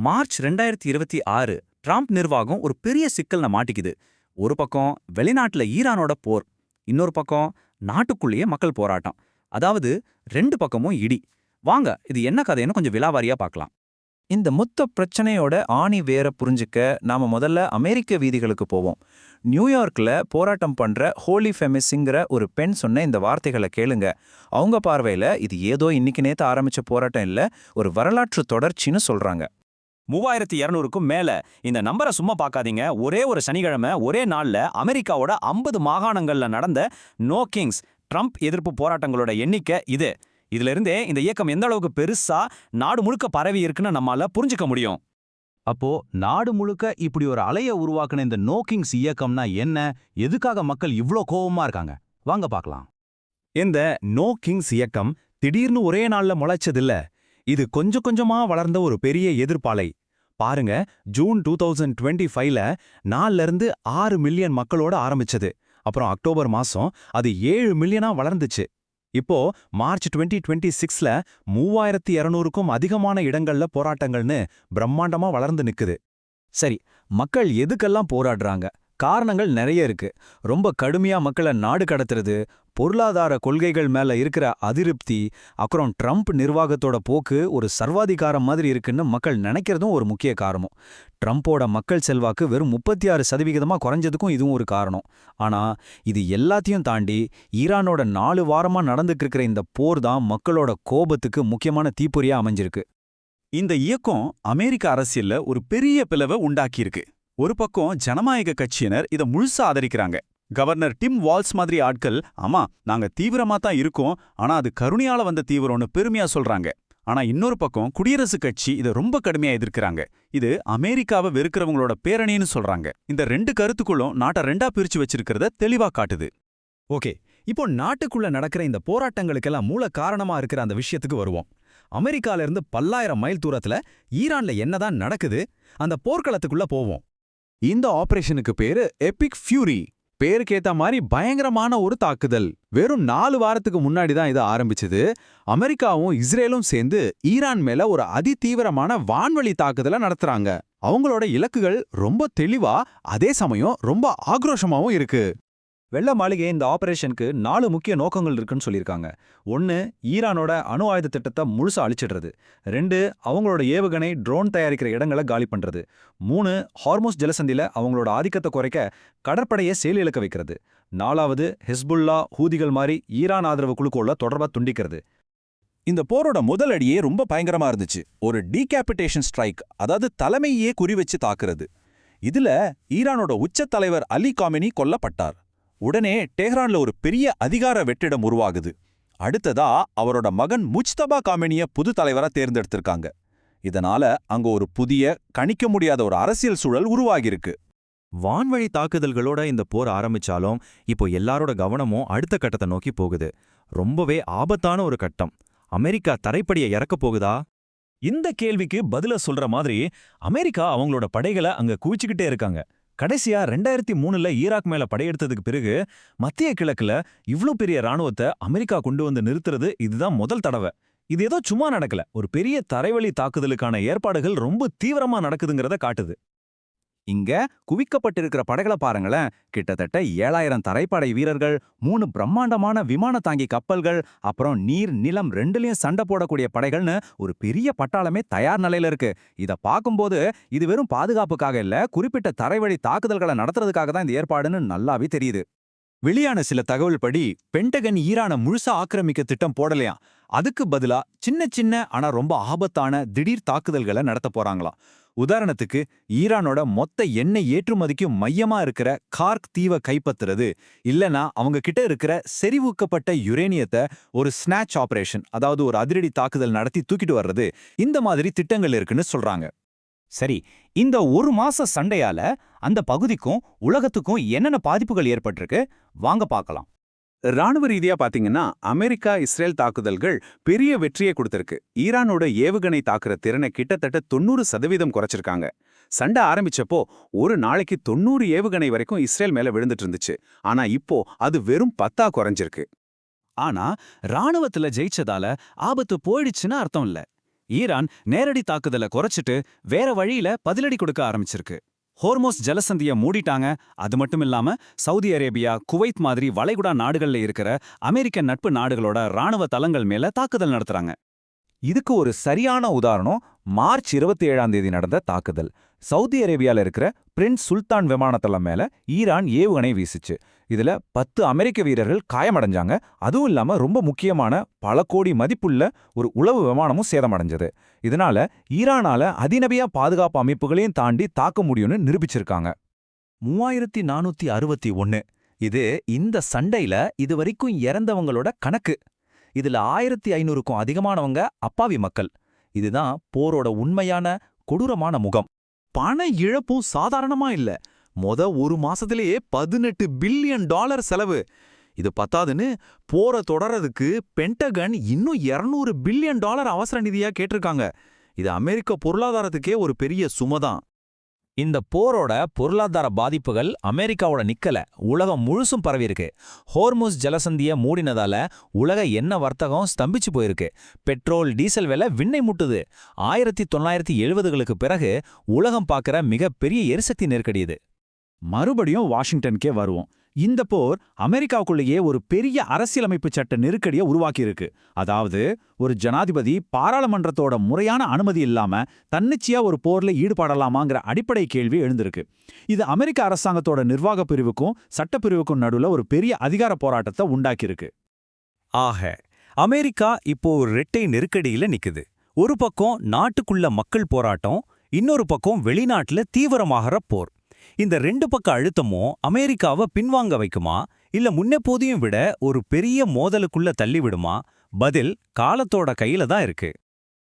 March 2026 Trump நிர்வாகம் ஒரு பெரிய சிக்கல்ல மாட்டிக்குது. ஒரு பக்கம் வெளிநாட்டுல ஈரானோட போர், இன்னொரு பக்கம் நாட்டுக்குள்ளேயே மக்கள் போராட்டம். அதாவது ரெண்டு பக்கமும் இடி. வாங்க இது என்ன கதைன்னு கொஞ்சம் விலாவாரியா பார்க்கலாம். இந்த மொத்த பிரச்சனையோட ஆணி வேற புரிஞ்சுக்க நாம முதல்ல அமெரிக்க வீதிகளுக்கு போவோம். நியூயார்க்ல போராட்டம் பண்ற ஹோலி ஃபெமிஸ்ங்கிற ஒரு பெண் சொன்ன இந்த வார்த்தைகளை கேளுங்க. அவங்க பார்வையில இது ஏதோ இன்னைக்கு நேத்து ஆரம்பிச்ச போராட்டம் இல்ல, ஒரு வரலாற்று தொடர்ச்சின்னு சொல்றாங்க. 3200க்கும் மேல. இந்த நம்பரை சும்மா பார்க்காதீங்க. ஒரே ஒரு சனிக்கிழமை ஒரே நாள்ல அமெரிக்காவோட 50 மாகாணங்கள்ல நடந்த நோ கிங்ஸ் ட்ரம்ப் எதிர்ப்பு போராட்டங்களோட எண்ணிக்கை இது. இதுல இருந்தே இந்த இயக்கம் எந்த அளவுக்கு பெருசா நாடு முழுக்க பரவி இருக்குன்னு நம்மால புரிஞ்சுக்க முடியும். அப்போ நாடு முழுக்க இப்படி ஒரு அலைய உருவாக்குன இந்த நோ கிங்ஸ் இயக்கம்னா என்ன? எதுக்காக மக்கள் இவ்ளோ கோவமா இருக்காங்க? வாங்க பார்க்கலாம். இந்த நோ கிங்ஸ் இயக்கம் திடீர்னு ஒரே நாள்ல முளைச்சதில்ல. இது கொஞ்சம் கொஞ்சமா வளர்ந்த ஒரு பெரிய எதிர்ப்பாலை. பாருங்க, ஜூன் 2025ல 4ல 6 மில்லியன் மக்களோட ஆரம்பிச்சது. அப்புறம் அக்டோபர் மாசம் அது 7 மில்லியனா வளர்ந்துச்சு. இப்போ மார்ச் 2026ல 3200க்கும் அதிகமான இடங்கள்ல போராட்டங்கள்னு பிரம்மாண்டமா வளர்ந்து நிக்குது. சரி, மக்கள் எதுக்கெல்லாம் போராடுறாங்க? காரணங்கள் நிறைய இருக்கு. ரொம்ப கடுமையா மக்களை நாடு கடத்துறது, பொருளாதார கொள்கைகள் மேல இருக்கிற அதிருப்தி, அப்புறம் ட்ரம்ப் நிர்வாகத்தோட போக்கு ஒரு சர்வாதிகாரம் மாதிரி இருக்குன்னு மக்கள் நினைக்கிறதும் ஒரு முக்கிய காரணம். ட்ரம்போட மக்கள் செல்வாக்கு வெறும் 36% குறைஞ்சதுக்கும் இதுவும் ஒரு காரணம். ஆனா இது எல்லாத்தையும் தாண்டி ஈரானோட 4 வாரமா நடந்துட்டு இருக்கிற இந்த போர் தான் மக்களோட கோபத்துக்கு முக்கியமான தீப்பொறியா அமைஞ்சிருக்கு. இந்த இயக்கம் அமெரிக்க அரசியல்ல ஒரு பெரிய பிளவை உண்டாக்கியிருக்கு. ஒரு பக்கம் ஜனநாயக கட்சியினர் இதை முழுசா ஆதரிக்கிறாங்க. கவர்னர் டிம் வால்ஸ் மாதிரி ஆட்கள், ஆமா நாங்க தீவிரமா தான் இருக்கோம், ஆனா அது கருணையால வந்த தீவிரம்னு பெருமையா சொல்றாங்க. ஆனா இன்னொரு பக்கம் குடியரசுக் கட்சி இதை ரொம்ப கடுமையா எதிர்க்கிறாங்க. இது அமெரிக்காவை வெறுக்கிறவங்களோட பேரணின்னு சொல்றாங்க. இந்த ரெண்டு கருத்துக்குள்ளும் நாட்டை ரெண்டா பிரிச்சு வச்சிருக்கிறத தெளிவா காட்டுது. ஓகே, இப்போ நாட்டுக்குள்ள நடக்கிற இந்த போராட்டங்களுக்கெல்லாம் மூல காரணமா இருக்கிற அந்த விஷயத்துக்கு வருவோம். அமெரிக்கால இருந்து பல்லாயிரம் மைல் தூரத்துல ஈரான்ல என்னதான் நடக்குது, அந்த போர்க்களத்துக்குள்ள போவோம். இந்த ஆபரேஷனுக்கு பேரு எபிக் ஃபியூரி. பேருக்கேத்த மாதிரி பயங்கரமான ஒரு தாக்குதல். வெறும் 4 வாரத்துக்கு முன்னாடி தான் இது ஆரம்பிச்சது. அமெரிக்காவும் இஸ்ரேலும் சேர்ந்து ஈரான் மேல ஒரு அதிதீவிரமான வான்வழி தாக்குதலை நடத்துறாங்க. அவங்களோட இலக்குகள் ரொம்ப தெளிவா, அதே சமயம் ரொம்ப ஆக்ரோஷமாவும் இருக்கு. வெள்ள மாளிகை இந்த ஆபரேஷனுக்கு 4 முக்கிய நோக்கங்கள் இருக்குன்னு சொல்லியிருக்காங்க. 1, ஈரானோட அணு ஆயுத திட்டத்தை முழுசா அழிச்சிடுறது. 2, அவங்களோட ஏவுகணை ட்ரோன் தயாரிக்கிற இடங்களை காலி பண்றது. 3, ஹார்மோஸ் ஜலசந்தில அவங்களோட ஆதிக்கத்தை குறைக்க கடற்படையை செயலிழக்க வைக்கிறது. 4வது, ஹிஸ்புல்லா, ஹூதிகள் மாதிரி ஈரான் ஆதரவு குழுக்கோள தொடர்பா துண்டிக்கிறது. இந்த போரோட முதல் அடியே ரொம்ப பயங்கரமா இருந்துச்சு. ஒரு டீகேபிட்டேஷன் ஸ்ட்ரைக், அதாவது தலைமையே குறிவச்சு தாக்குறது. இதுல ஈரானோட உச்ச தலைவர் அலி காமெனி கொல்லப்பட்டார். உடனே டெஹ்ரான்ல ஒரு பெரிய அதிகார வெற்றிடம் உருவாகுது. அடுத்ததா அவரோட மகன் முஜ்தபா காமெனிய புது தலைவரா தேர்ந்தெடுத்திருக்காங்க. இதனால அங்க ஒரு புதிய, கணிக்க முடியாத ஒரு அரசியல் சூழல் உருவாகியிருக்கு. வான்வழி தாக்குதல்களோட இந்த போர் ஆரம்பிச்சாலும் இப்போ எல்லாரோட கவனமும் அடுத்த கட்டத்தை நோக்கி போகுது. ரொம்பவே ஆபத்தான ஒரு கட்டம். அமெரிக்கா தரைப்படையை இறக்கப் போகுதா? இந்த கேள்விக்கு பதில சொல்ற மாதிரி அமெரிக்கா அவங்களோட படைகளை அங்க குவிச்சுக்கிட்டே இருக்காங்க. கடைசியா 2003ல ஈராக் மேல படையெடுத்ததுக்கு பிறகு மத்திய கிழக்குல இவ்ளோ பெரிய ராணுவத்தை அமெரிக்கா கொண்டு வந்து நிறுத்துறது இதுதான் முதல் தடவை. இது ஏதோ சும்மா நடக்கல, ஒரு பெரிய தரைவழி தாக்குதலுக்கான ஏற்பாடுகள் ரொம்ப தீவிரமா நடக்குதுங்கிறத காட்டுது. இங்க குவிக்கப்பட்டிருக்கிற படைகளை பாருங்களேன். கிட்டத்தட்ட 7000 தரைப்படை வீரர்கள், 3 பிரம்மாண்டமான விமான தாங்கி கப்பல்கள், அப்புறம் நீர் நிலம் ரெண்டுலயும் சண்டை போடக்கூடிய படைகள்னு ஒரு பெரிய பட்டாளமே தயார் நிலையில இருக்கு. இத பார்க்கும்போது இது வெறும் பாதுகாப்புக்காக இல்ல, குறிப்பிட்ட தரைவழி தாக்குதல்களை நடத்துறதுக்காக தான் இந்த ஏற்பாடுன்னு நல்லாவே தெரியுது. வெளியான சில தகவல் படி பென்டகன் ஈரானை முழுசா ஆக்கிரமிக்க திட்டம் போடலையாம். அதுக்கு பதிலா சின்ன சின்ன ஆனா ரொம்ப ஆபத்தான திடீர் தாக்குதல்களை நடத்த போறாங்களாம். உதாரணத்துக்கு ஈரானோட மொத்த எண்ணெய் ஏற்றுமதிக்கு மையமா இருக்கிற கார்க் தீவை கைப்பற்றுறது, இல்லனா அவங்க கிட்ட இருக்கிற செறிவூக்கப்பட்ட யுரேனியத்தை ஒரு ஸ்நாட்ச் ஆபரேஷன், அதாவது ஒரு அதிரடி தாக்குதல் நடத்தி தூக்கிட்டு வர்றது, இந்த மாதிரி திட்டங்கள் இருக்குன்னு சொல்றாங்க. சரி, இந்த ஒரு மாச சண்டையால அந்த பகுதிக்கும் உலகத்துக்கும் என்னென்ன பாதிப்புகள் ஏற்பட்டிருக்கு வாங்க பார்க்கலாம். ராணுவ ரீதியா பாத்தீங்கன்னா அமெரிக்கா இஸ்ரேல் தாக்குதல்கள் பெரிய வெற்றியை கொடுத்திருக்கு. ஈரானோட ஏவுகணை தாக்குற திறனை கிட்டத்தட்ட 90% குறைச்சிருக்காங்க. சண்டை ஆரம்பிச்சப்போ ஒரு நாளைக்கு 90 ஏவுகணை வரைக்கும் இஸ்ரேல் மேல விழுந்துட்டு இருந்துச்சு. ஆனா இப்போ அது வெறும் 10 குறைஞ்சிருக்கு. ஆனா ராணுவத்துல ஜெயிச்சதால ஆபத்து போயிடுச்சுன்னு அர்த்தம் இல்ல. ஈரான் நேரடி தாக்குதலை குறைச்சிட்டு வேற வழியில பதிலடி கொடுக்க ஆரம்பிச்சிருக்கு. ஹோர்மோஸ் ஜலசந்திய மூடிட்டாங்க. அது மட்டும் இல்லாம சவுதி அரேபியா, குவைத் மாதிரி வளைகுடா நாடுகள்ல இருக்கிற அமெரிக்க நட்பு நாடுகளோட ராணுவ தளங்கள் மேல தாக்குதல் நடத்துறாங்க. இதுக்கு ஒரு சரியான உதாரணம் மார்ச் 27ஆம் தேதி நடந்த தாக்குதல். சவுதி அரேபியால இருக்கிற பிரின்ஸ் சுல்தான் விமானத்தளம் மேல ஈரான் ஏவுகணை வீசுச்சு. இதுல 10 அமெரிக்க வீரர்கள் காயமடைஞ்சாங்க. அதுவும் இல்லாம ரொம்ப முக்கியமான பல கோடி மதிப்புள்ள ஒரு உளவு விமானமும் சேதமடைஞ்சது. இதனால ஈரானால அதிநவீன பாதுகாப்பு அமைப்புகளையும் தாண்டி தாக்க முடியும்னு நிரூபிச்சிருக்காங்க. 3461 இது இந்த சண்டையில இதுவரைக்கும் இறந்தவங்களோட கணக்கு. இதுல 1500க்கும் அதிகமானவங்க அப்பாவி மக்கள். இதுதான் போரோட உண்மையான கொடூரமான முகம். பண இழப்பும் சாதாரணமா இல்ல. ஒரு மாசத்திலேயே $18 பில்லியன் செலவு. இது பத்தாதுன்னு போர தொடரதுக்கு பென்டகன் இன்னும் $200 பில்லியன் அவசர நிதியா கேட்டிருக்காங்க. இது அமெரிக்க பொருளாதாரத்துக்கே ஒரு பெரிய சுமைதான். இந்த போரோட பொருளாதார பாதிப்புகள் அமெரிக்காவோட நிக்கல, உலகம் முழுசும் பரவியிருக்கு. ஹோர்முஸ் ஜலசந்திய மூடினதால உலக எண்ணெய் வர்த்தகம் ஸ்தம்பிச்சு போயிருக்கு. பெட்ரோல், டீசல் விலை விண்ணை முட்டுது. 1970களுக்கு பிறகு உலகம் பார்க்குற மிகப்பெரிய எரிசக்தி நெருக்கடி இது. மறுபடியும் வாஷிங்டனுக்கே வருவோம். இந்த போர் அமெரிக்காவுக்குள்ளேயே ஒரு பெரிய அரசியலமைப்பு சட்ட நெருக்கடியை உருவாக்கியிருக்கு. அதாவது ஒரு ஜனாதிபதி பாராளுமன்றத்தோட முறையான அனுமதி இல்லாம தன்னிச்சையா ஒரு போர்ல ஈடுபடலாமாங்கிற அடிப்படை கேள்வி எழுந்திருக்கு. இது அமெரிக்க அரசாங்கத்தோட நிர்வாக பிரிவுக்கும் சட்டப்பிரிவுக்கும் நடுவுல ஒரு பெரிய அதிகார போராட்டத்தை உண்டாக்கியிருக்கு. ஆக அமெரிக்கா இப்போ ஒரு இரட்டை நெருக்கடியில நிக்குது. ஒரு பக்கம் நாட்டுக்குள்ள மக்கள் போராட்டம், இன்னொரு பக்கம் வெளிநாட்டுல தீவிரமாகற போர். இந்த 2 பக்க அழுத்தமும் அமெரிக்காவை பின்வாங்க வைக்குமா, இல்ல முன்னெப்போதையும் விட ஒரு பெரிய மோதலுக்குள்ள தள்ளிவிடுமா? பதில் காலத்தோட கையில தான் இருக்கு.